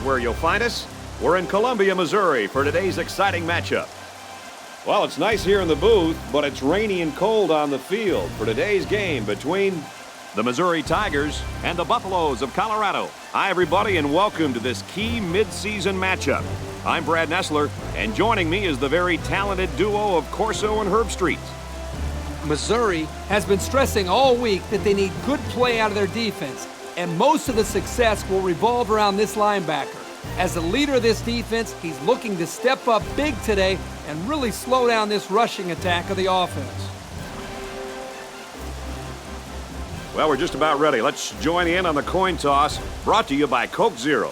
where you'll find us. We're in Columbia, Missouri for today's exciting matchup. Well, it's nice here in the booth, but it's rainy and cold on the field for today's game between the Missouri Tigers and the Buffaloes of Colorado. Hi, everybody, and welcome to this key midseason matchup. I'm Brad Nessler, and joining me is the very talented duo of Corso and Herbstreit. Missouri has been stressing all week that they need good play out of their defense, and most of the success will revolve around this linebacker. As the leader of this defense, he's looking to step up big today and really slow down this rushing attack of the offense. Well, we're just about ready. Let's join in on the coin toss, brought to you by Coke Zero.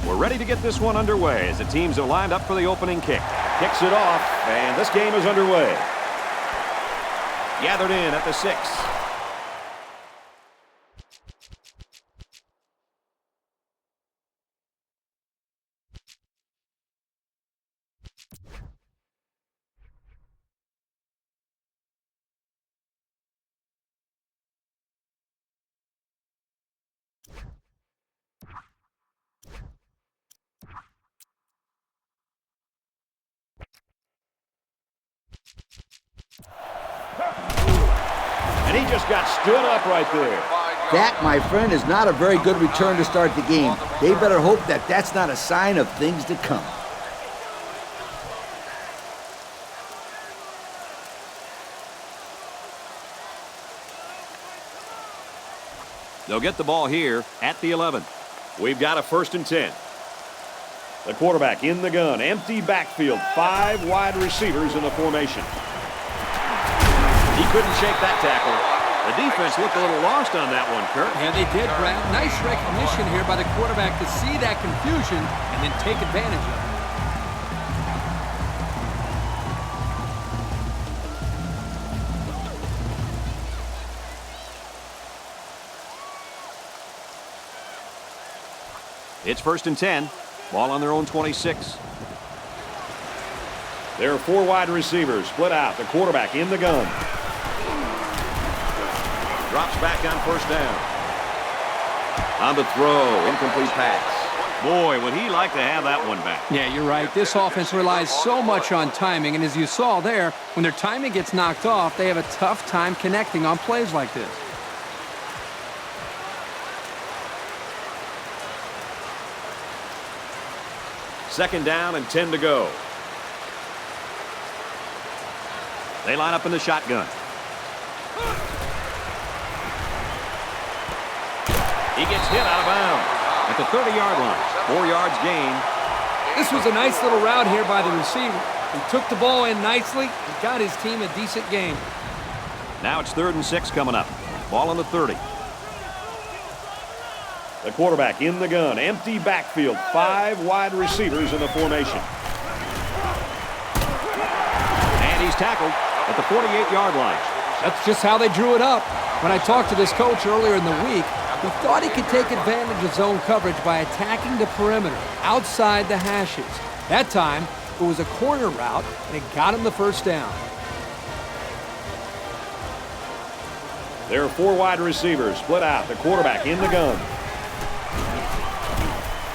We're ready to get this one underway as the teams are lined up for the opening kick. Kicks it off, and this game is underway. Gathered in at the 6. And he just got stood up right there. That, my friend, is not a very good return to start the game. They better hope that that's not a sign of things to come. They'll get the ball here at the 11. We've got a 1st and 10. The quarterback in the gun, empty backfield, 5 wide receivers in the formation. He couldn't shake that tackle. The defense looked a little lost on that one, Kurt. Yeah, they did, Brad. Nice recognition here by the quarterback to see that confusion and then take advantage of it. It's 1st and 10. Ball on their own 26. There are 4 wide receivers split out. The quarterback in the gun. Drops back on 1st down. On the throw, incomplete pass. Boy, would he like to have that one back. Yeah, you're right. This offense relies so much on timing, and as you saw there, when their timing gets knocked off, they have a tough time connecting on plays like this. Second down and 10 to go. They line up in the shotgun. He gets hit out of bounds at the 30-yard line. 4 yards gain. This was a nice little route here by the receiver. He took the ball in nicely and got his team a decent gain. Now it's 3rd and 6 coming up. Ball on the 30. The quarterback in the gun, empty backfield, 5 wide receivers in the formation. And he's tackled at the 48-yard line. That's just how they drew it up. When I talked to this coach earlier in the week, he thought he could take advantage of zone coverage by attacking the perimeter outside the hashes. That time, it was a corner route, and it got him the 1st down. There are 4 wide receivers split out. The quarterback in the gun.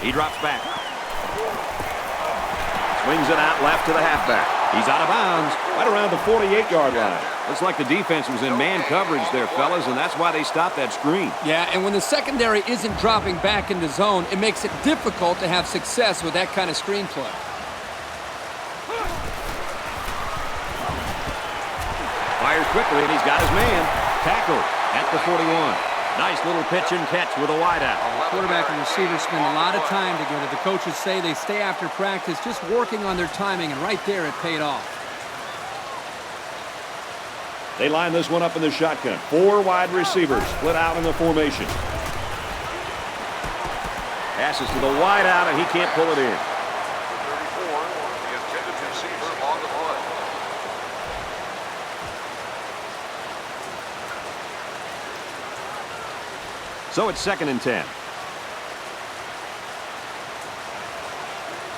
He drops back. Swings it out left to the halfback. He's out of bounds right around the 48-yard line. Looks like the defense was in man coverage there, fellas, and that's why they stopped that screen. Yeah, and when the secondary isn't dropping back into zone, it makes it difficult to have success with that kind of screen play. Fires quickly, and he's got his man. Tackled at the 41. Nice little pitch and catch with a wideout. The quarterback and receiver spend a lot of time together. The coaches say they stay after practice just working on their timing, and right there it paid off. They line this one up in the shotgun. 4 wide receivers split out in the formation. Passes to the wideout, and he can't pull it in. So it's 2nd and 10.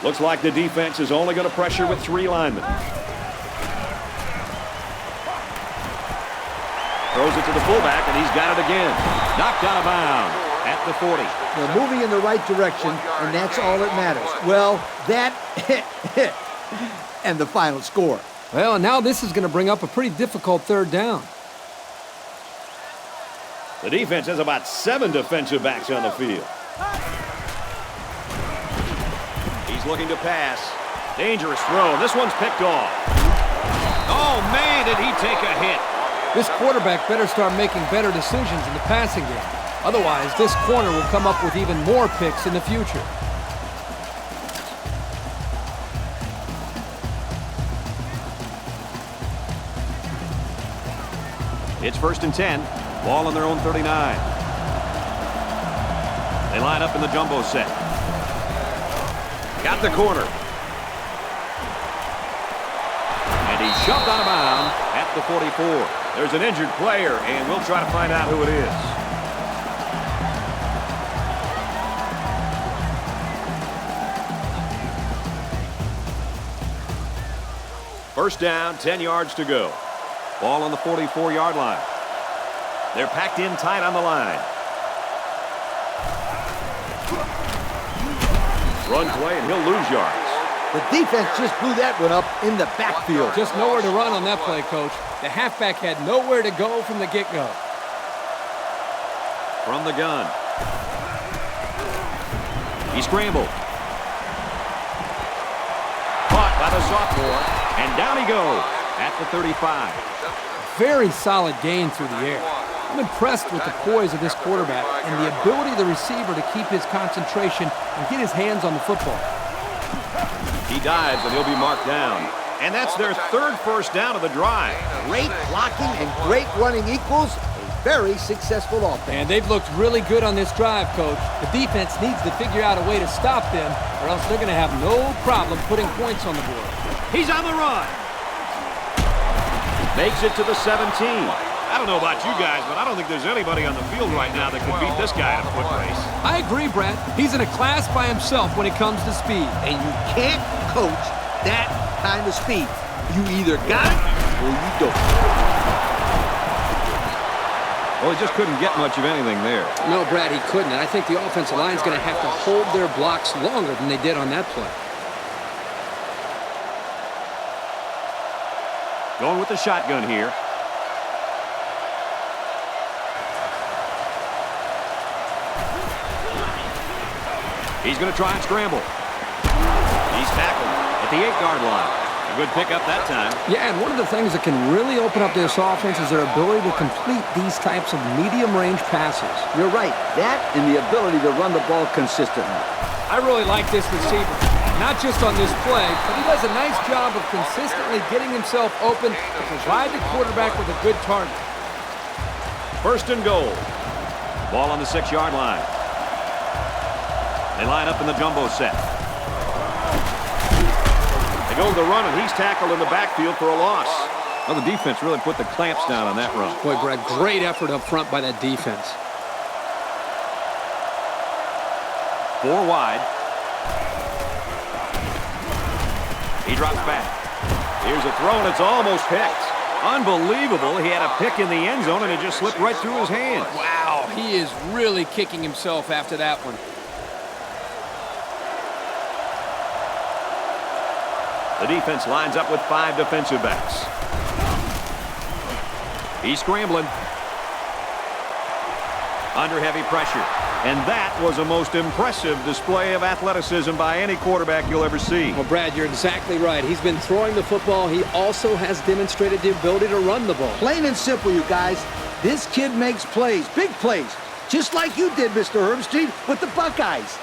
Looks like the defense is only going to pressure with 3 linemen. Throws it to the fullback, and he's got it again. Knocked out of bounds at the 40. They're moving in the right direction, and that's all that matters. Well, that and the final score. Well, and now this is going to bring up a pretty difficult third down. The defense has about 7 defensive backs on the field. He's looking to pass. Dangerous throw. This one's picked off. Oh, man, did he take a hit. This quarterback better start making better decisions in the passing game. Otherwise, this corner will come up with even more picks in the future. It's 1st and 10. Ball on their own 39. They line up in the jumbo set. Got the corner. And he's shoved out of bounds at the 44. There's an injured player, and we'll try to find out who it is. First down, 10 yards to go. Ball on the 44-yard line. They're packed in tight on the line. Run play, and he'll lose yards. The defense just blew that one up in the backfield. Just nowhere to run on that play, Coach. The halfback had nowhere to go from the get-go. From the gun. He scrambled. Caught by the sophomore, and down he goes at the 35. Very solid gain through the air. I'm impressed with the poise of this quarterback and the ability of the receiver to keep his concentration and get his hands on the football. He dives, and he'll be marked down. And that's their 3rd first down of the drive. Great blocking and great running equals a very successful offense. And they've looked really good on this drive, Coach. The defense needs to figure out a way to stop them, or else they're going to have no problem putting points on the board. He's on the run. Makes it to the 17. I don't know about you guys, but I don't think there's anybody on the field right now that could beat this guy in a foot race. I agree, Brad. He's in a class by himself when it comes to speed. And you can't coach that kind of speed. You either got it or you don't. Well, he just couldn't get much of anything there. No, Brad, he couldn't. And I think the offensive line's going to have to hold their blocks longer than they did on that play. Going with the shotgun here. He's going to try and scramble. He's tackled at the 8-yard line. A good pickup that time. Yeah, and one of the things that can really open up this offense is their ability to complete these types of medium-range passes. You're right. That and the ability to run the ball consistently. I really like this receiver. Not just on this play, but he does a nice job of consistently getting himself open to provide the quarterback with a good target. 1st and goal. Ball on the 6-yard line. They line up in the jumbo set. They go to the run, and he's tackled in the backfield for a loss. Well, the defense really put the clamps down on that run. Boy, Brad, great effort up front by that defense. 4 wide. He drops back. Here's a throw, and it's almost picked. Unbelievable. He had a pick in the end zone, and it just slipped right through his hands. Wow, he is really kicking himself after that one. The defense lines up with 5 defensive backs. He's scrambling. Under heavy pressure. And that was a most impressive display of athleticism by any quarterback you'll ever see. Well, Brad, you're exactly right. He's been throwing the football. He also has demonstrated the ability to run the ball. Plain and simple, you guys. This kid makes plays, big plays, just like you did, Mr. Herbstreit, with the Buckeyes.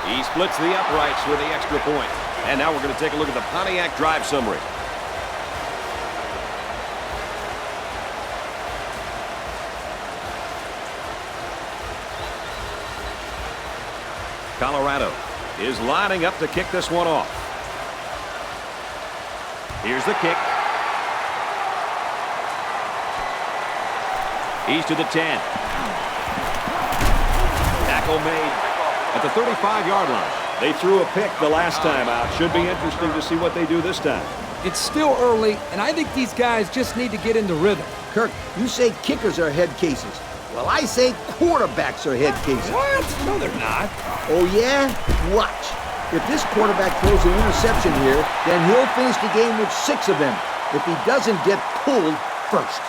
He splits the uprights with the extra point. And now we're going to take a look at the Pontiac drive summary. Colorado is lining up to kick this one off. Here's the kick. He's to the 10. Tackle made at the 35-yard line. They threw a pick the last time out. Should be interesting to see what they do this time. It's still early, and I think these guys just need to get into rhythm. Kirk, you say kickers are head cases. Well, I say quarterbacks are head cases. What? No, they're not. Oh, yeah? Watch. If this quarterback throws an interception here, then he'll finish the game with 6 of them if he doesn't get pulled first.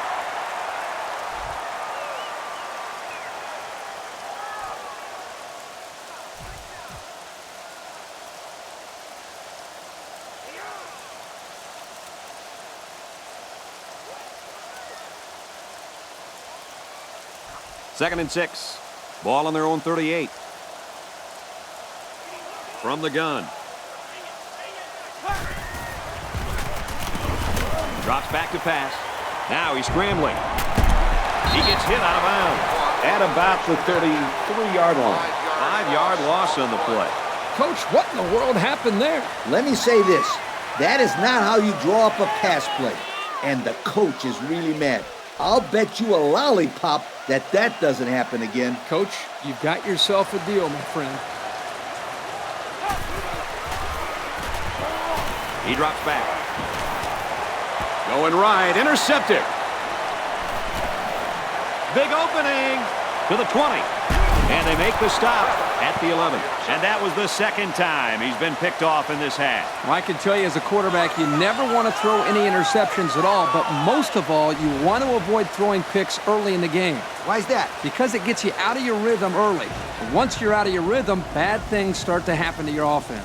Second and 6. Ball on their own 38. From the gun. Drops back to pass. Now he's scrambling. He gets hit out of bounds at about the 33-yard line. 5-yard loss on the play. Coach, what in the world happened there? Let me say this. That is not how you draw up a pass play. And the coach is really mad. I'll bet you a lollipop that doesn't happen again. Coach, you've got yourself a deal, my friend. He drops back. Going right. Intercepted. Big opening to the 20. And they make the stop at the 11. And that was the second time he's been picked off in this half. Well, I can tell you as a quarterback, you never want to throw any interceptions at all, but most of all, you want to avoid throwing picks early in the game. Why's that? Because it gets you out of your rhythm early. And once you're out of your rhythm, bad things start to happen to your offense.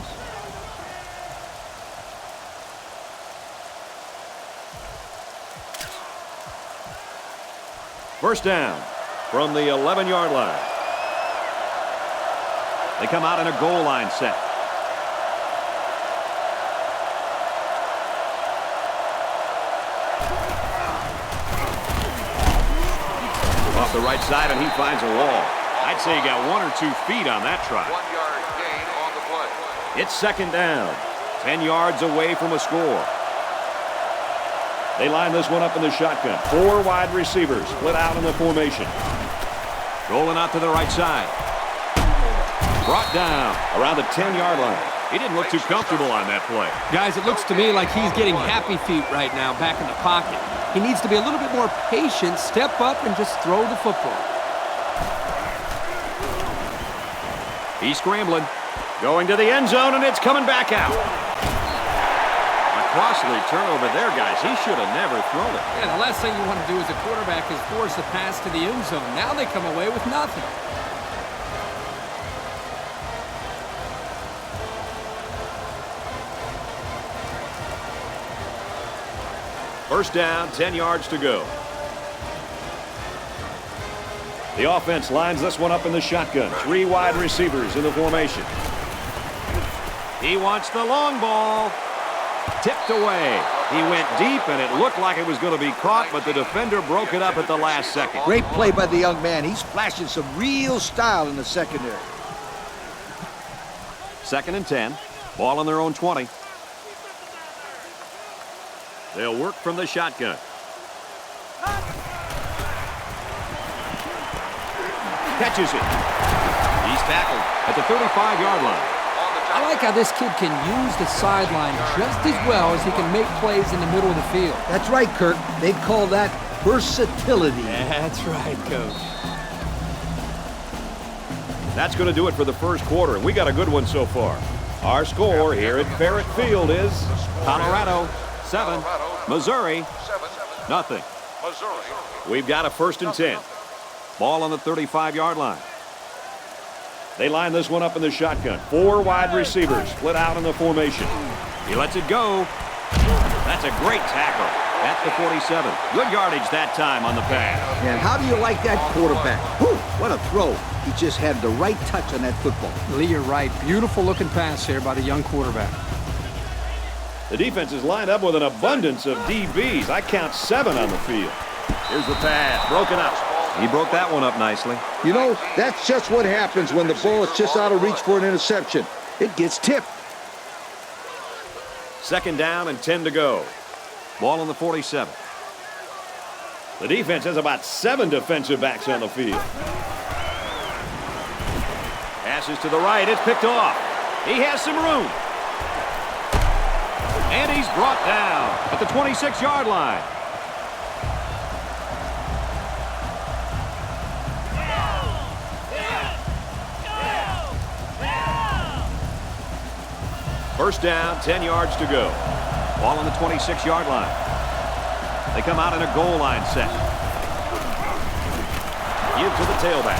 First down from the 11-yard line. They come out in a goal line set. Off the right side, and he finds a wall. I'd say he got 1 or 2 feet on that try. 1-yard gain on the play. It's second down. 10 yards away from a score. They line this one up in the shotgun. 4 wide receivers split out in the formation. Rolling out to the right side. Brought down around the 10-yard line. He didn't look too comfortable on that play. Guys, it looks to me like he's getting happy feet right now back in the pocket. He needs to be a little bit more patient, step up, and just throw the football. He's scrambling. Going to the end zone, and it's coming back out. A costly turnover there, guys. He should have never thrown it. Yeah, the last thing you want to do as a quarterback is force a pass to the end zone. Now they come away with nothing. First down, 10 yards to go. The offense lines this one up in the shotgun. 3 wide receivers in the formation. He wants the long ball. Tipped away. He went deep, and it looked like it was going to be caught, but the defender broke it up at the last second. Great play by the young man. He's flashing some real style in the secondary. Second and 10. Ball on their own 20. They'll work from the shotgun. Catches it. He's tackled at the 35-yard line. I like how this kid can use the sideline just as well as he can make plays in the middle of the field. That's right, Kirk. They call that versatility. That's right, Coach. That's going to do it for the first quarter, and we got a good one so far. Our score here at Barrett Field is Colorado 7, Missouri 0. Missouri. We've got a first and 10. Ball on the 35-yard line. They line this one up in the shotgun. 4 wide receivers split out in the formation. He lets it go. That's a great tackle at the 47. Good yardage that time on the pass. And how do you like that quarterback? Whew, what a throw. He just had the right touch on that football. Lee, you're right. Beautiful looking pass here by the young quarterback. The defense is lined up with an abundance of DBs. I count 7 on the field. Here's the pass. Broken up. He broke that one up nicely. You know, that's just what happens when the ball is just out of reach for an interception. It gets tipped. Second down and 10 to go. Ball on the 47. The defense has about 7 defensive backs on the field. Passes to the right. It's picked off. He has some room. And he's brought down at the 26-yard line. First down, 10 yards to go. Ball on the 26-yard line. They come out in a goal line set. Give to the tailback.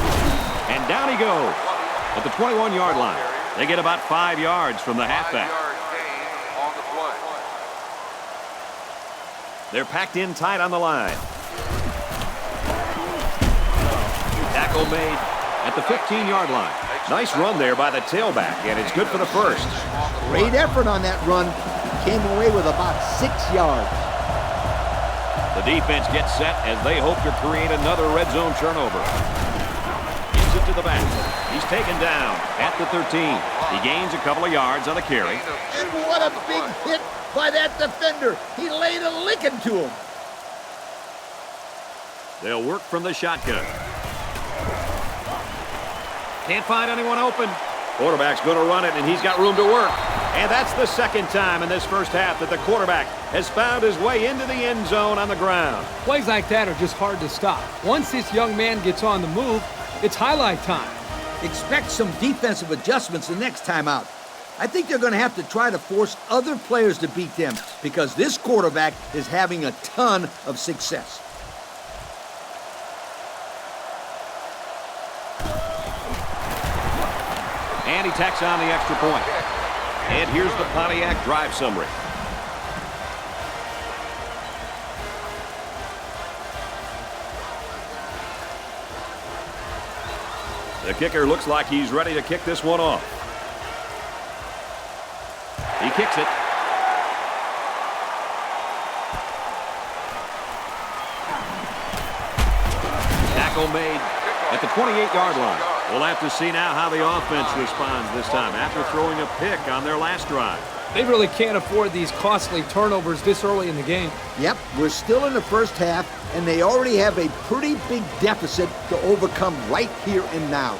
And down he goes at the 21-yard line. They get about 5 yards from the halfback. 5-yard gain on the play. They're packed in tight on the line. Tackle made at the 15-yard line. Nice run there by the tailback, and it's good for the first. Great effort on that run. Came away with about 6 yards. The defense gets set as they hope to create another red zone turnover. Gives it to the back. He's taken down at the 13. He gains a couple of yards on the carry. And what a big hit by that defender. He laid a licking to him. They'll work from the shotgun. Can't find anyone open. Quarterback's going to run it, and he's got room to work. And that's the second time in this first half that the quarterback has found his way into the end zone on the ground. Plays like that are just hard to stop. Once this young man gets on the move, it's highlight time. Expect some defensive adjustments the next time out. I think they're going to have to try to force other players to beat them because this quarterback is having a ton of success. And he tacks on the extra point. And here's the Pontiac drive summary. The kicker looks like he's ready to kick this one off. He kicks it. Tackle made at the 28-yard line. We'll have to see now how the offense responds this time after throwing a pick on their last drive. They really can't afford these costly turnovers this early in the game. Yep, we're still in the first half, and they already have a pretty big deficit to overcome right here and now.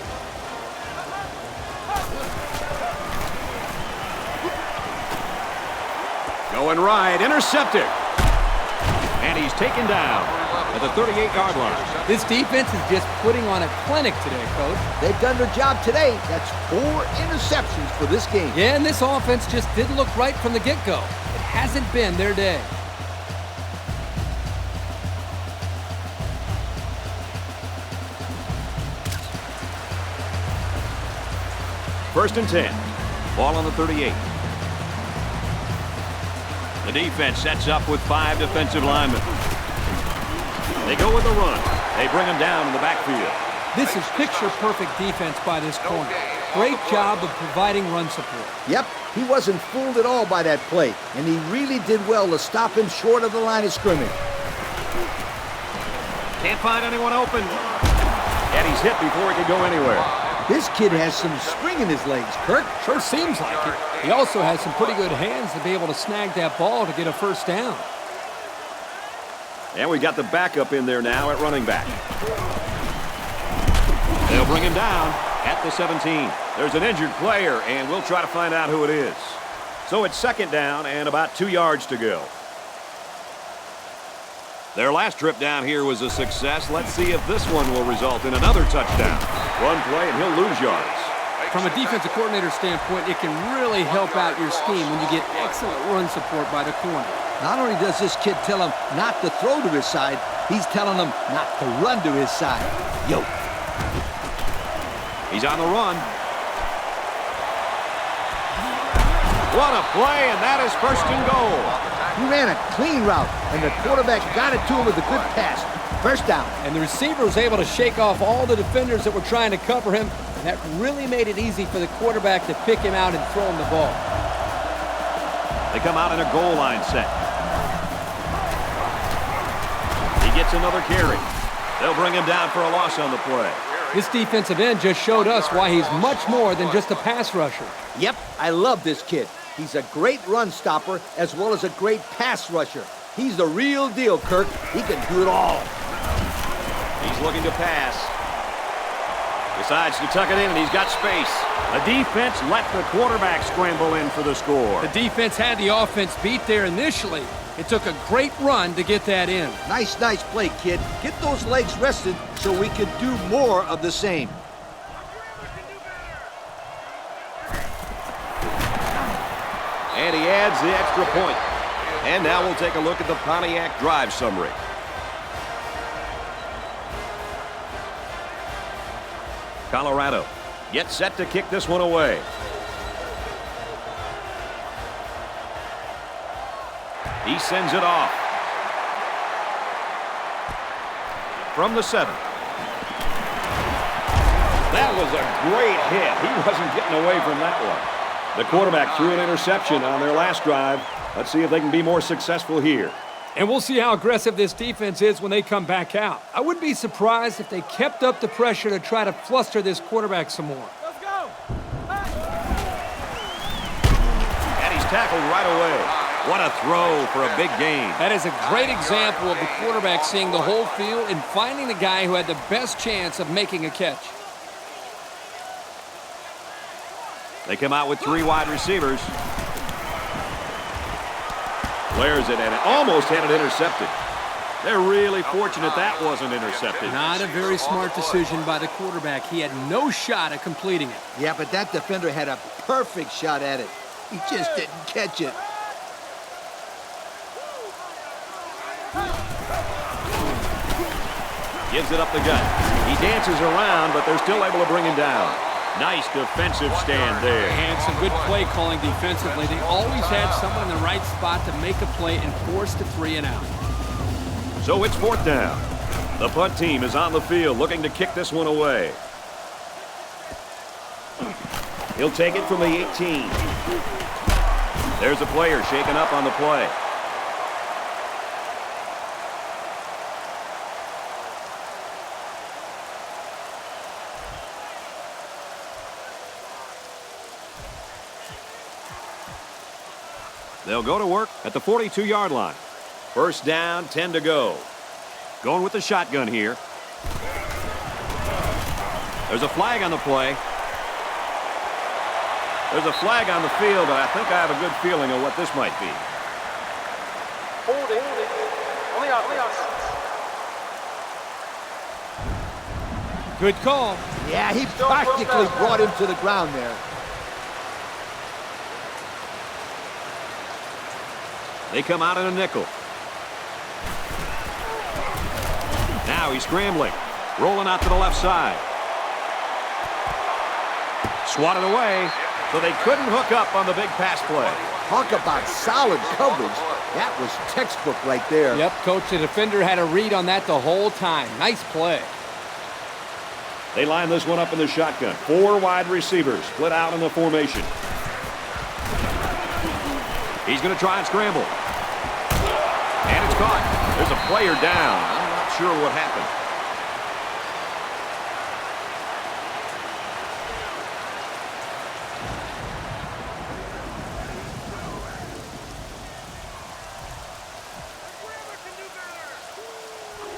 Going right, intercepted. And he's taken down at the 38-yard line. This defense is just putting on a clinic today, Coach. They've done their job today. That's 4 interceptions for this game. Yeah, and this offense just didn't look right from the get-go. It hasn't been their day. First and 10. Ball on the 38. The defense sets up with 5 defensive linemen. They go with the run. They bring him down in the backfield. This is picture-perfect defense by this corner. Great job of providing run support. Yep, he wasn't fooled at all by that play, and he really did well to stop him short of the line of scrimmage. Can't find anyone open. And he's hit before he could go anywhere. This kid has some spring in his legs, Kirk. Sure seems like it. He also has some pretty good hands to be able to snag that ball to get a first down. And we got the backup in there now at running back. They'll bring him down at the 17. There's an injured player, and we'll try to find out who it is. So it's second down and about 2 yards to go. Their last trip down here was a success. Let's see if this one will result in another touchdown. One play, and he'll lose yards. From a defensive coordinator standpoint, it can really help out your scheme when you get excellent run support by the corner. Not only does this kid tell him not to throw to his side, he's telling him not to run to his side. Yo. He's on the run. What a play, and that is first and goal. He ran a clean route, and the quarterback got it to him with a good pass. First down. And the receiver was able to shake off all the defenders that were trying to cover him, and that really made it easy for the quarterback to pick him out and throw him the ball. They come out in a goal line set. He gets another carry. They'll bring him down for a loss on the play. This defensive end just showed us why he's much more than just a pass rusher. Yep, I love this kid. He's a great run stopper as well as a great pass rusher. He's the real deal, Kirk. He can do it all. He's looking to pass. The Decides to tuck it in, and he's got space. The defense let the quarterback scramble in for the score. The defense had the offense beat there initially. It took a great run to get that in. Nice play, kid. Get those legs rested so we can do more of the same. And he adds the extra point. And now we'll take a look at the Pontiac drive summary. Colorado gets set to kick this one away. He sends it off. From the 7. That was a great hit. He wasn't getting away from that one. The quarterback threw an interception on their last drive. Let's see if they can be more successful here. And we'll see how aggressive this defense is when they come back out. I wouldn't be surprised if they kept up the pressure to try to fluster this quarterback some more. Let's go. And he's tackled right away. What a throw for a big gain. That is a great example of the quarterback seeing the whole field and finding the guy who had the best chance of making a catch. They come out with 3 wide receivers. Flares it, and it almost had it intercepted. They're really fortunate that wasn't intercepted. Not a very smart decision by the quarterback. He had no shot at completing it. Yeah, but that defender had a perfect shot at it. He just didn't catch it. Gives it up the gut. He dances around, but they're still able to bring him down. Nice defensive stand there. And some good play calling defensively. They always had someone in the right spot to make a play and force the 3 and out. So it's 4th down. The punt team is on the field looking to kick this one away. He'll take it from the 18. There's a player shaken up on the play. They'll go to work at the 42-yard line. 1st down, 10 to go. Going with the shotgun here. There's a flag on the play. There's a flag on the field, but I think I have a good feeling of what this might be. Hold it. Only out. Good call. Yeah, he practically brought him to the ground there. They come out in a nickel. Now he's scrambling. Rolling out to the left side. Swatted away, so they couldn't hook up on the big pass play. Talk about solid coverage. That was textbook right there. Yep, Coach, the defender had a read on that the whole time. Nice play. They line this one up in the shotgun. 4 wide receivers split out in the formation. He's going to try and scramble. And it's caught. There's a player down. I'm not sure what happened.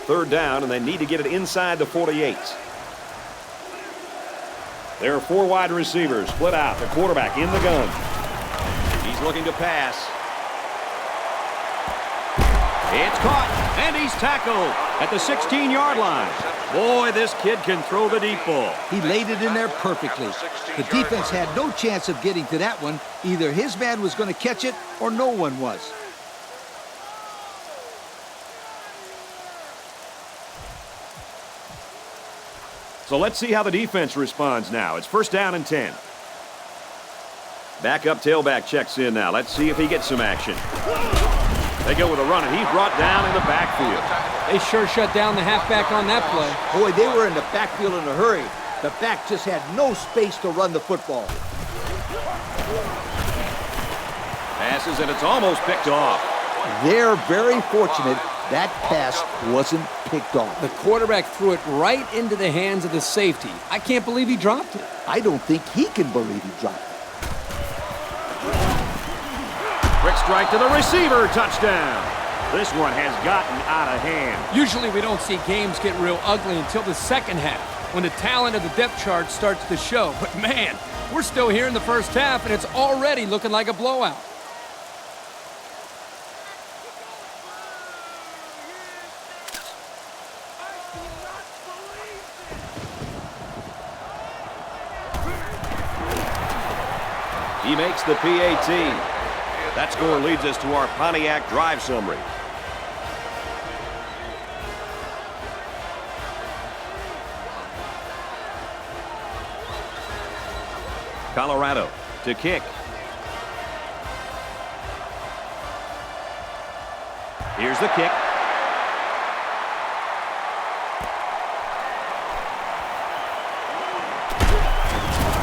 Third down, and they need to get it inside the 48. There are 4 wide receivers split out. The quarterback in the gun. He's looking to pass. It's caught, and he's tackled at the 16-yard line. Boy, this kid can throw the deep ball. He laid it in there perfectly. The defense had no chance of getting to that one. Either his man was going to catch it or no one was. So let's see how the defense responds now. It's 1st down and 10. Backup tailback checks in now. Let's see if he gets some action. They go with a run, and he's brought down in the backfield. They sure shut down the halfback on that play. Boy, they were in the backfield in a hurry. The back just had no space to run the football. Passes, and it's almost picked off. They're very fortunate that pass wasn't picked off. The quarterback threw it right into the hands of the safety. I can't believe he dropped it. I don't think he can believe he dropped it. Quick strike to the receiver. Touchdown. This one has gotten out of hand. Usually we don't see games get real ugly until the second half. when the talent of the depth chart starts to show. But man, we're still here in the first half, and it's already looking like a blowout. He makes the PAT. That score leads us to our Pontiac drive summary. Colorado to kick. Here's the kick.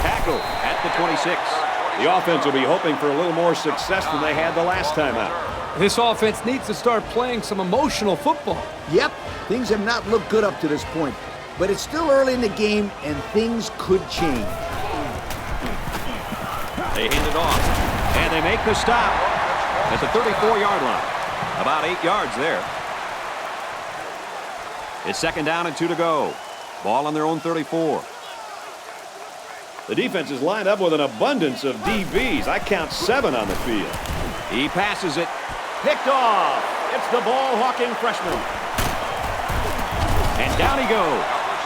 Tackle at the 26. The offense will be hoping for a little more success than they had the last time out. This offense needs to start playing some emotional football. Yep, things have not looked good up to this point. But it's still early in the game, and things could change. They hand it off, and they make the stop at the 34-yard line. About 8 yards there. It's second down and 2 to go. Ball on their own 34. The defense is lined up with an abundance of DBs. I count 7 on the field. He passes it. Picked off. It's the ball-hawking freshman. And down he goes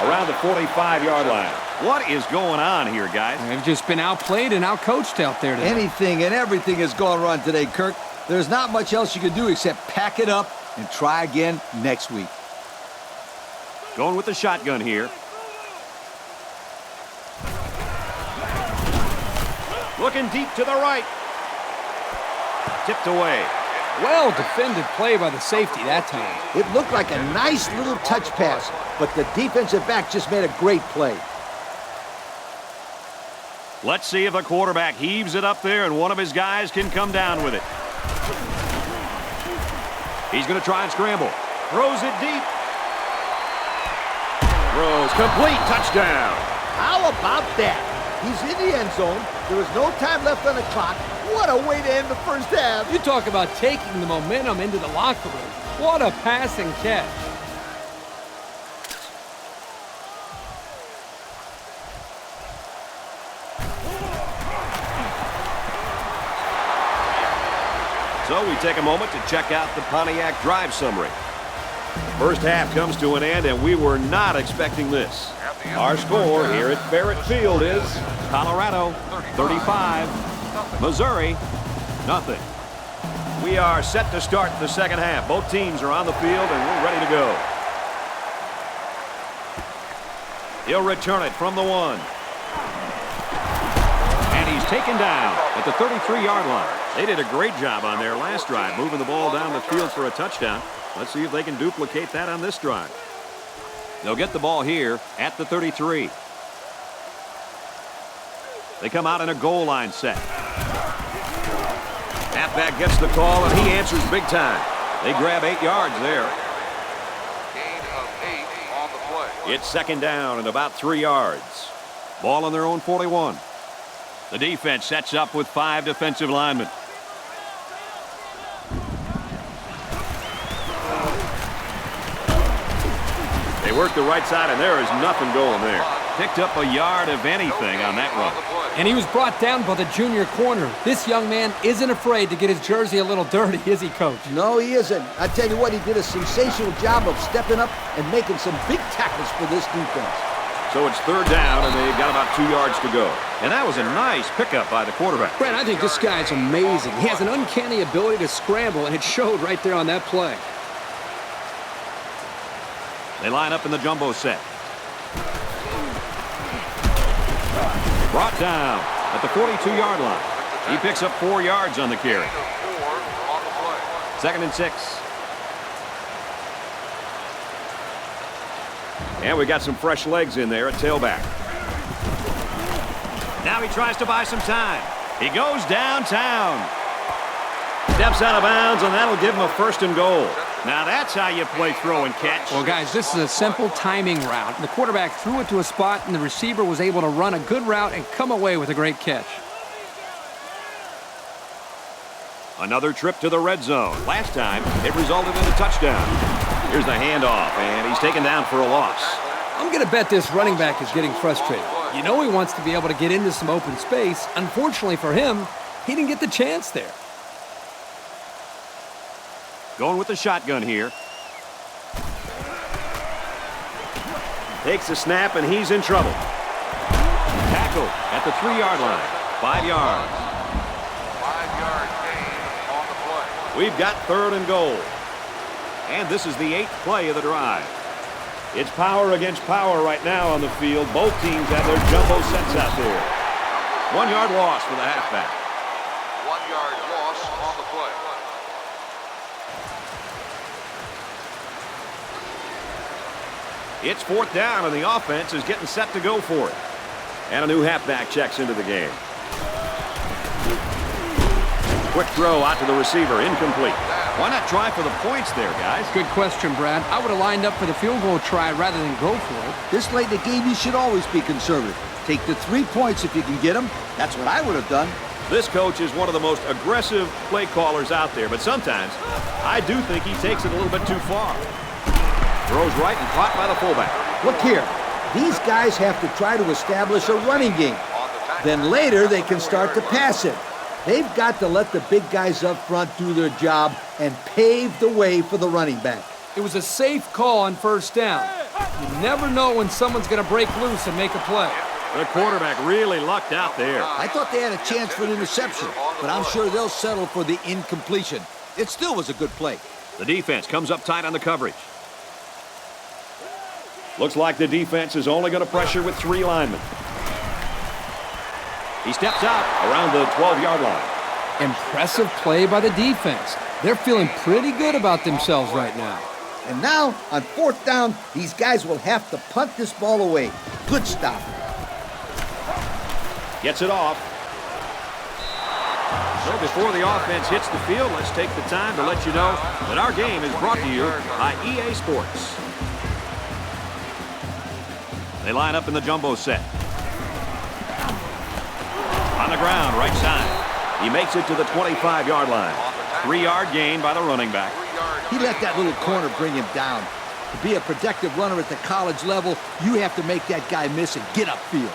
around the 45-yard line. What is going on here, guys? They've just been outplayed and outcoached out there today. Anything and everything has gone wrong today, Kirk. There's not much else you can do except pack it up and try again next week. Going with the shotgun here. Looking deep to the right. Tipped away. Well defended play by the safety that time. It looked like a nice little touch pass, but the defensive back just made a great play. Let's see if the quarterback heaves it up there and one of his guys can come down with it. He's going to try and scramble. Throws it deep. Throws complete. Touchdown. How about that? He's in the end zone. There was no time left on the clock. What a way to end the first half. You talk about taking the momentum into the locker room. What a passing catch. So we take a moment to check out the Pontiac drive summary. First half comes to an end, and we were not expecting this. Our score here at Barrett Field is Colorado 35, Missouri nothing. We are set to start the second half. Both teams are on the field, and we're ready to go. He'll return it from the 1. And he's taken down at the 33-yard line. They did a great job on their last drive, moving the ball down the field for a touchdown. Let's see if they can duplicate that on this drive. They'll get the ball here at the 33. They come out in a goal line set. Halfback gets the call, and he answers big time. They grab 8 yards there. Gain of 8 on the play. It's second down and about 3 yards. Ball on their own 41. The defense sets up with 5 defensive linemen. They work the right side, and there is nothing going there. Picked up a yard of anything on that run. And he was brought down by the junior corner. This young man isn't afraid to get his jersey a little dirty, is he, Coach? No, he isn't. I tell you what, he did a sensational job of stepping up and making some big tackles for this defense. So it's third down, and they've got about 2 yards to go. And that was a nice pickup by the quarterback. Brent, I think this guy's amazing. He has an uncanny ability to scramble, and it showed right there on that play. They line up in the jumbo set. Brought down at the 42-yard line. He picks up 4 yards on the carry. Gain of 4 on the play. Second and 6. And we got some fresh legs in there at tailback. Now he tries to buy some time. He goes downtown. Steps out of bounds, and that'll give him a first and goal. Now that's how you play throw and catch. Well, guys, this is a simple timing route. The quarterback threw it to a spot, and the receiver was able to run a good route and come away with a great catch. Another trip to the red zone. Last time, it resulted in a touchdown. Here's the handoff, and he's taken down for a loss. I'm going to bet this running back is getting frustrated. You know he wants to be able to get into some open space. Unfortunately for him, he didn't get the chance there. Going with the shotgun here. Takes a snap, and he's in trouble. Tackle at the 3-yard line. 5 yards. 5-yard gain on the play. We've got 3rd and goal. And this is the 8th play of the drive. It's power against power right now on the field. Both teams have their jumbo sets out there. 1-yard loss for the halfback. 1-yard loss on the play. It's 4th down, and the offense is getting set to go for it. And a new halfback checks into the game. Quick throw out to the receiver, incomplete. Why not try for the points there, guys? Good question, Brad. I would have lined up for the field goal try rather than go for it. This late in the game, you should always be conservative. Take the 3 points if you can get them. That's what I would have done. This coach is one of the most aggressive play callers out there, but sometimes I do think he takes it a little bit too far. Throws right and caught by the fullback. Look here. These guys have to try to establish a running game. Then later, they can start to pass it. They've got to let the big guys up front do their job and pave the way for the running back. It was a safe call on 1st down. You never know when someone's going to break loose and make a play. The quarterback really lucked out there. I thought they had a chance for an interception, but I'm sure they'll settle for the incompletion. It still was a good play. The defense comes up tight on the coverage. Looks like the defense is only going to pressure with 3 linemen. He steps out around the 12-yard line. Impressive play by the defense. They're feeling pretty good about themselves right now. And now, on 4th down, these guys will have to punt this ball away. Good stop. Gets it off. So before the offense hits the field, let's take the time to let you know that our game is brought to you by EA Sports. They line up in the jumbo set. On the ground, right side. He makes it to the 25-yard line. 3-yard gain by the running back. He let that little corner bring him down. To be a productive runner at the college level, you have to make that guy miss and get upfield.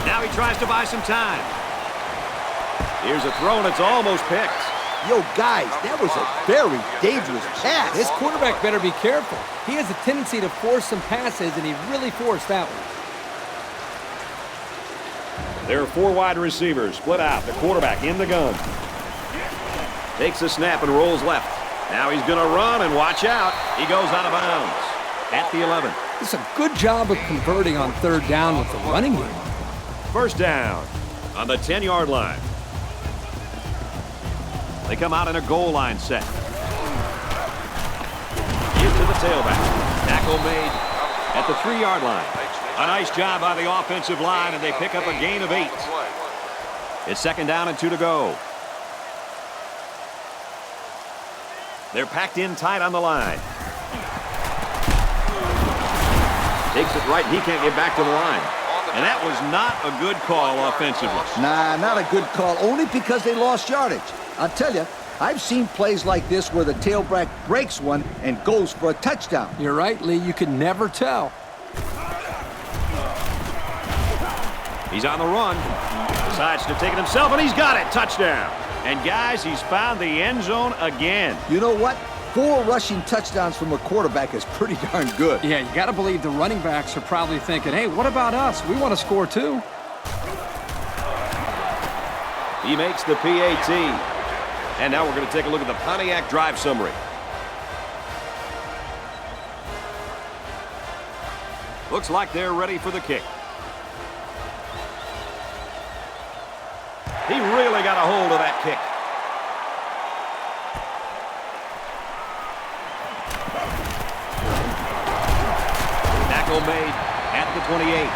Now he tries to buy some time. Here's a throw, and it's almost picked. Yo, guys, that was a very dangerous pass. This quarterback better be careful. He has a tendency to force some passes, and he really forced that one. There are 4 wide receivers split out. The quarterback in the gun. Takes a snap and rolls left. Now he's going to run, and watch out. He goes out of bounds at the 11. It's a good job of converting on 3rd down with the running game. 1st down on the 10-yard line. They come out in a goal line set. Here to the tailback. Tackle made at the 3-yard line. A nice job by the offensive line, and they pick up a gain of 8. It's 2nd down and 2 to go. They're packed in tight on the line. Takes it right, and he can't get back to the line. And that was not a good call offensively. Nah, not a good call, only because they lost yardage. I'll tell you, I've seen plays like this where the tailback breaks one and goes for a touchdown. You're right, Lee. You can never tell. He's on the run. Decides to take it himself, and he's got it. Touchdown. And, guys, he's found the end zone again. You know what? 4 rushing touchdowns from a quarterback is pretty darn good. Yeah, you got to believe the running backs are probably thinking, hey, what about us? We want to score too. He makes the PAT. And now we're going to take a look at the Pontiac drive summary. Looks like they're ready for the kick. He really got a hold of that kick. Tackle made at the 28.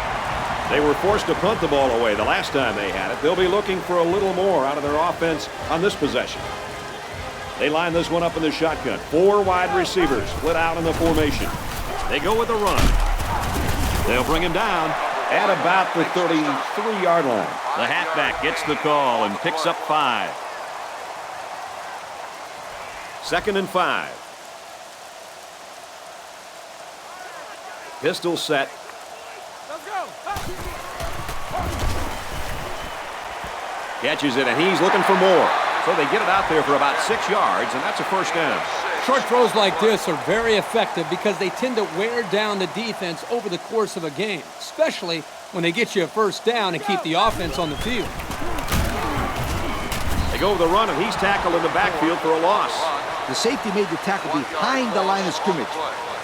They were forced to punt the ball away the last time they had it. They'll be looking for a little more out of their offense on this possession. They line this one up in the shotgun. 4 wide receivers split out in the formation. They go with the run. They'll bring him down at about the 33-yard line. The halfback gets the call and picks up 5. 2nd and 5. Pistol set. Catches it, and he's looking for more. So they get it out there for about 6 yards, and that's a first down. Short throws like this are very effective because they tend to wear down the defense over the course of a game, especially when they get you a first down and keep the offense on the field. They go with the run, and he's tackled in the backfield for a loss. The safety made the tackle behind the line of scrimmage.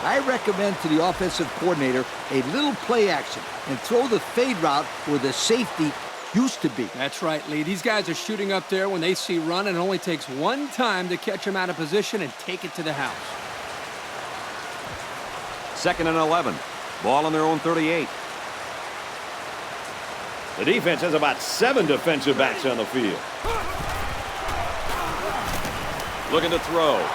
I recommend to the offensive coordinator a little play action and throw the fade route where the safety used to be. That's right, Lee. These guys are shooting up there when they see run, and it only takes one time to catch them out of position and take it to the house. 2nd and 11. Ball on their own 38. The defense has about 7 defensive backs on the field. Looking to throw.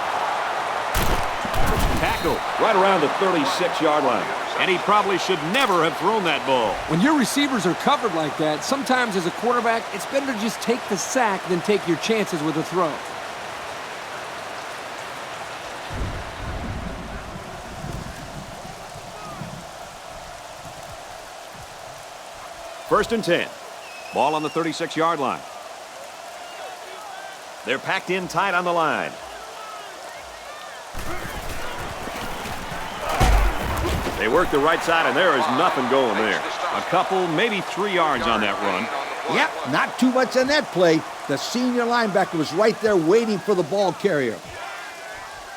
Tackle right around the 36-yard line. And he probably should never have thrown that ball. When your receivers are covered like that, sometimes as a quarterback, it's better to just take the sack than take your chances with a throw. First and 10. Ball on the 36-yard line. They're packed in tight on the line. They work the right side, and there is nothing going there. A couple, maybe 3 yards on that run. Yep, not too much on that play. The senior linebacker was right there waiting for the ball carrier.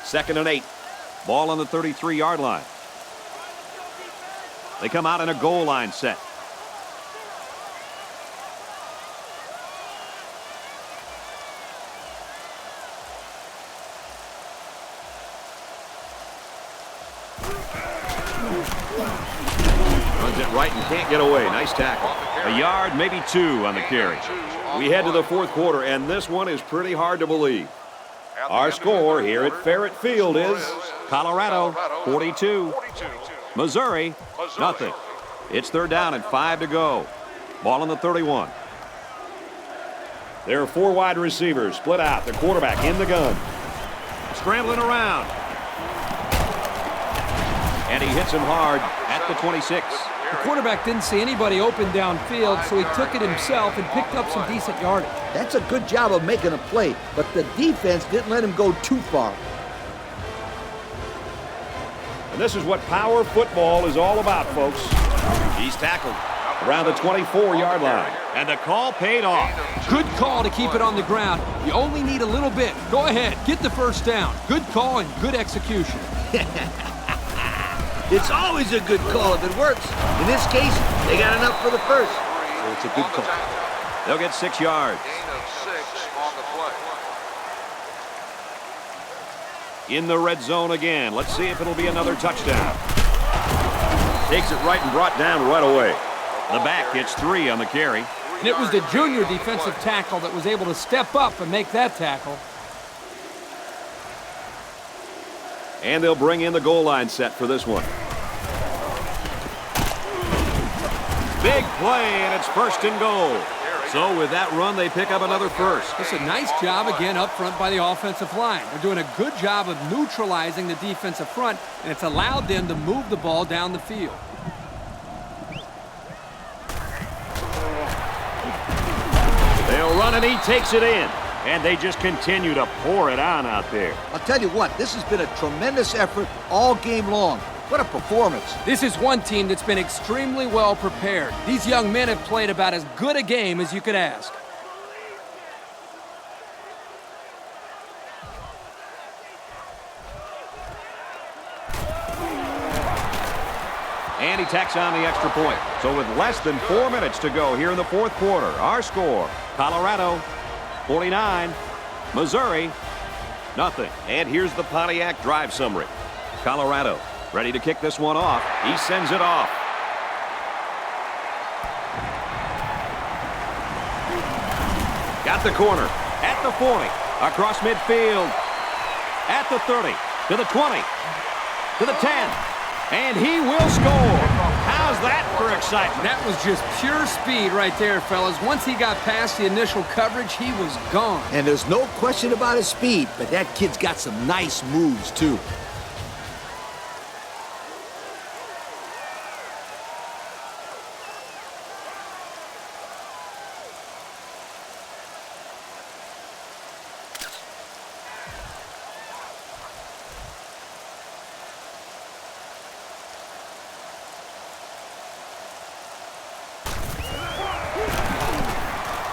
2nd and 8. Ball on the 33-yard line. They come out in a goal line set. Runs it right and can't get away. Nice tackle. A yard, maybe 2 on the carry. We head to the 4th quarter, and this one is pretty hard to believe. Our score here at Farrett Field is Colorado 42, Missouri nothing. It's 3rd down and 5 to go. Ball on the 31. There are 4 wide receivers split out. The quarterback in the gun. Scrambling around. And he hits him hard at the 26. The quarterback didn't see anybody open downfield, so he took it himself and picked up some decent yardage. That's a good job of making a play, but the defense didn't let him go too far. And this is what power football is all about, folks. He's tackled around the 24-yard line. And the call paid off. Good call to keep it on the ground. You only need a little bit. Go ahead, get the first down. Good call and good execution. It's always a good call if it works. In this case, they got enough for the first. So it's a good call. They'll get 6 yards. Gain of 6 on the play. In the red zone again. Let's see if it'll be another touchdown. Takes it right and brought down right away. The back gets 3 on the carry. And it was the junior defensive tackle that was able to step up and make that tackle. And they'll bring in the goal line set for this one. Big play, and it's 1st and goal. So with that run, they pick up another first. It's a nice job again up front by the offensive line. They're doing a good job of neutralizing the defensive front, and it's allowed them to move the ball down the field. They'll run, and he takes it in. And they just continue to pour it on out there. I'll tell you what, this has been a tremendous effort all game long. What a performance. This is one team that's been extremely well prepared. These young men have played about as good a game as you could ask. And he tacks on the extra point. So with less than 4 minutes to go here in the 4th quarter, our score, Colorado 49, Missouri nothing. And here's the Pontiac drive summary. Colorado ready to kick this one off. He sends it off. Got the corner at the 40, across midfield, at the 30, to the 20, to the 10, and he will score. How's that for excitement? That was just pure speed right there, fellas. Once he got past the initial coverage, he was gone. And there's no question about his speed, but that kid's got some nice moves, too.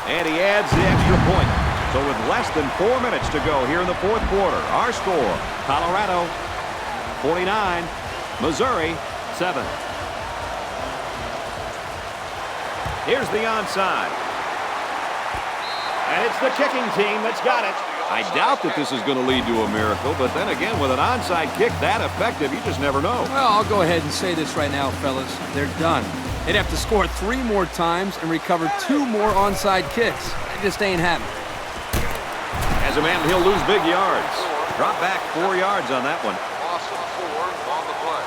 And he adds the extra point. So with less than 4 minutes to go here in the fourth quarter, our score, Colorado 49, Missouri 7. Here's the onside. And it's the kicking team that's got it. I doubt that this is going to lead to a miracle, but then again, with an onside kick that effective, you just never know. Well, I'll go ahead and say this right now, fellas. They're done. They'd have to score 3 more times and recover 2 more onside kicks. It just ain't happening. As a man, he'll lose big yards. Drop back 4 yards on that one. Loss of 4 on the play.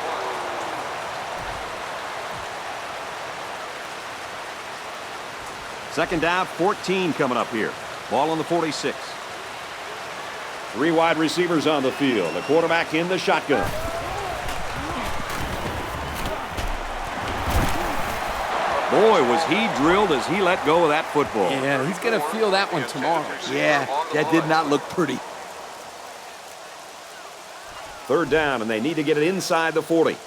Second down, 14 coming up here. Ball on the 46. 3 wide receivers on the field. The quarterback in the shotgun. Boy, was he drilled as he let go of that football. Yeah, he's going to feel that one tomorrow. Yeah, that did not look pretty. Third down, and they need to get it inside the 40.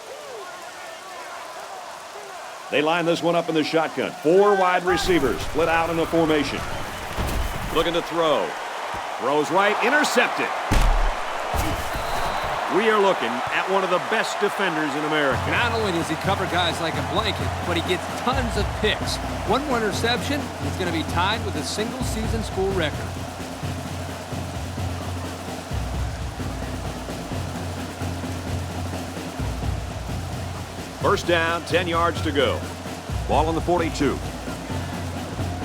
They line this one up in the shotgun. 4 wide receivers split out in a formation. Looking to throw. Throws right, intercepted. We are looking at one of the best defenders in America. Not only does he cover guys like a blanket, but he gets tons of picks. One more interception, he's going to be tied with a single-season school record. First down, 10 yards to go. Ball on the 42.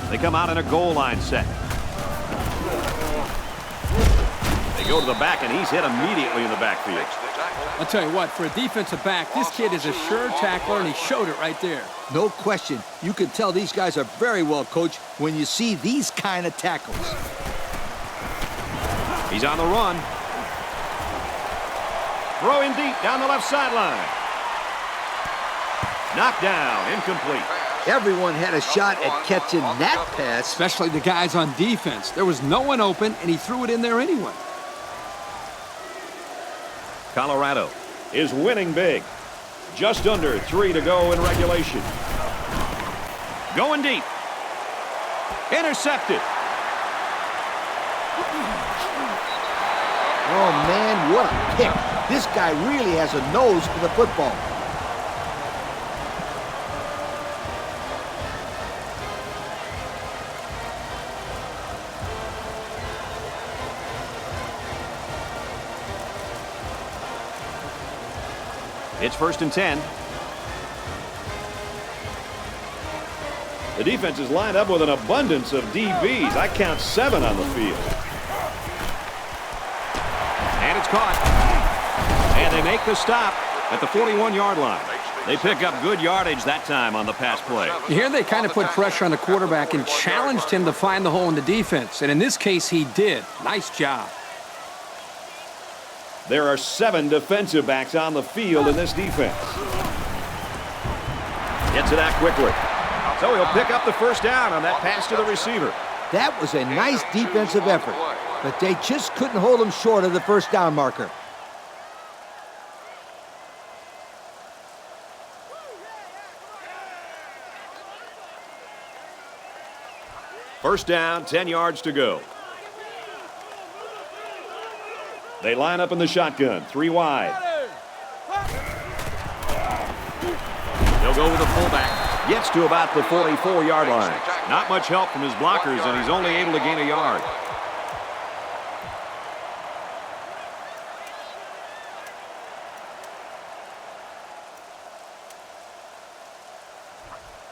They come out in a goal line set. They go to the back, and he's hit immediately in the backfield. I'll tell you what, for a defensive back, this kid is a sure tackler, and he showed it right there. No question. You can tell these guys are very well coached when you see these kind of tackles. He's on the run. Throwing deep down the left sideline. Knocked down, incomplete. Everyone had a shot at catching that pass. Especially the guys on defense. There was no one open, and he threw it in there anyway. Colorado is winning big. Just under 3 to go in regulation. Going deep. Intercepted. Oh, man, what a pick. This guy really has a nose for the football. It's first and 10. The defense is lined up with an abundance of DBs. I count 7 on the field. And it's caught. And they make the stop at the 41-yard line. They pick up good yardage that time on the pass play. Here they kind of put pressure on the quarterback and challenged him to find the hole in the defense. And in this case, he did. Nice job. There are 7 defensive backs on the field in this defense. Gets it out quickly. So he'll pick up the first down on that pass to the receiver. That was a nice defensive effort, but they just couldn't hold him short of the first down marker. First down, 10 yards to go. They line up in the shotgun, 3 wide. He'll go with the fullback. Gets to about the 44-yard line. Not much help from his blockers, and he's only able to gain a yard.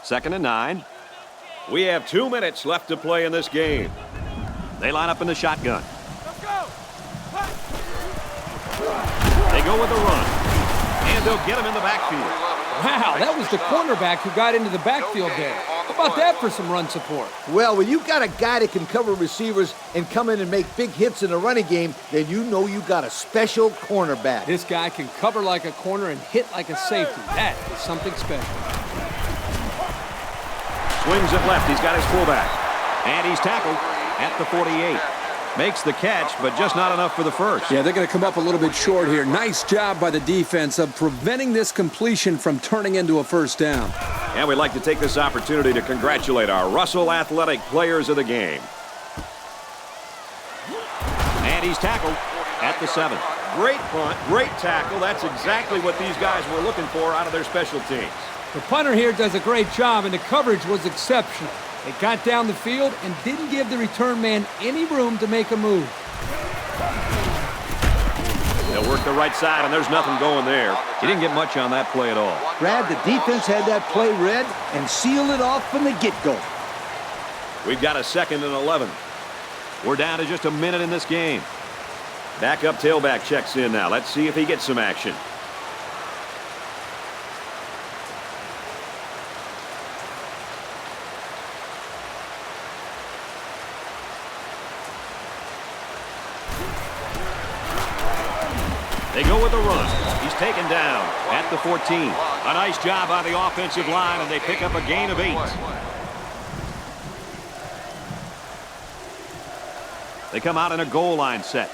Second and 9. We have 2 minutes left to play in this game. They line up in the shotgun. They go with the run, and they'll get him in the backfield. Wow, that was the cornerback who got into the backfield there. How about that for some run support? Well, when you've got a guy that can cover receivers and come in and make big hits in the running game, then you know you got a special cornerback. This guy can cover like a corner and hit like a safety. That is something special. Swings it left. He's got his fullback. And he's tackled at the 48. Makes the catch, but just not enough for the first. Yeah, they're going to come up a little bit short here. Nice job by the defense of preventing this completion from turning into a first down. And we'd like to take this opportunity to congratulate our Russell Athletic players of the game. And he's tackled at the 7. Great punt, great tackle. That's exactly what these guys were looking for out of their special teams. The punter here does a great job, and the coverage was exceptional. They got down the field and didn't give the return man any room to make a move. They'll work the right side, and there's nothing going there. He didn't get much on that play at all. Brad, the defense had that play read and sealed it off from the get-go. We've got a 2nd and 11. We're down to just a minute in this game. Backup tailback checks in now. Let's see if he gets some action. They go with the run. He's taken down at the 14. A nice job on the offensive line, and they pick up a gain of 8. They come out in a goal line set.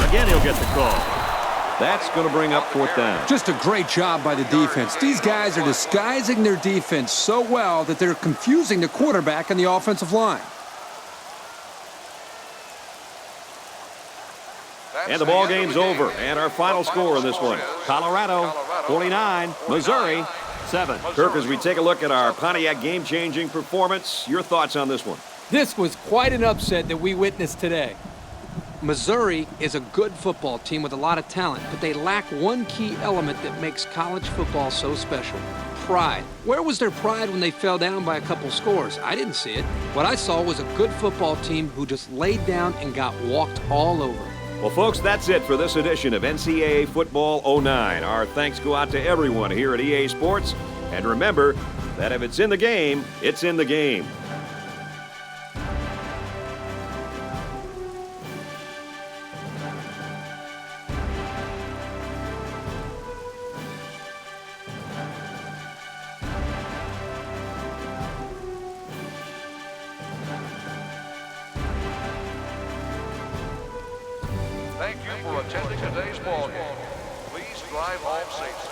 Again, he'll get the call. That's going to bring up 4th down. Just a great job by the defense. These guys are disguising their defense so well that they're confusing the quarterback and the offensive line. And the ball game's over. And our final score in this one. Colorado 49, Missouri 7. Kirk, as we take a look at our Pontiac game-changing performance, your thoughts on this one? This was quite an upset that we witnessed today. Missouri is a good football team with a lot of talent, but they lack one key element that makes college football so special: pride. Where was their pride when they fell down by a couple scores? I didn't see it. What I saw was a good football team who just laid down and got walked all over. Well, folks, that's it for this edition of NCAA Football 09. Our thanks go out to everyone here at EA Sports. And remember that if it's in the game, it's in the game. Thank you for attending today's ball game. Please drive home safely.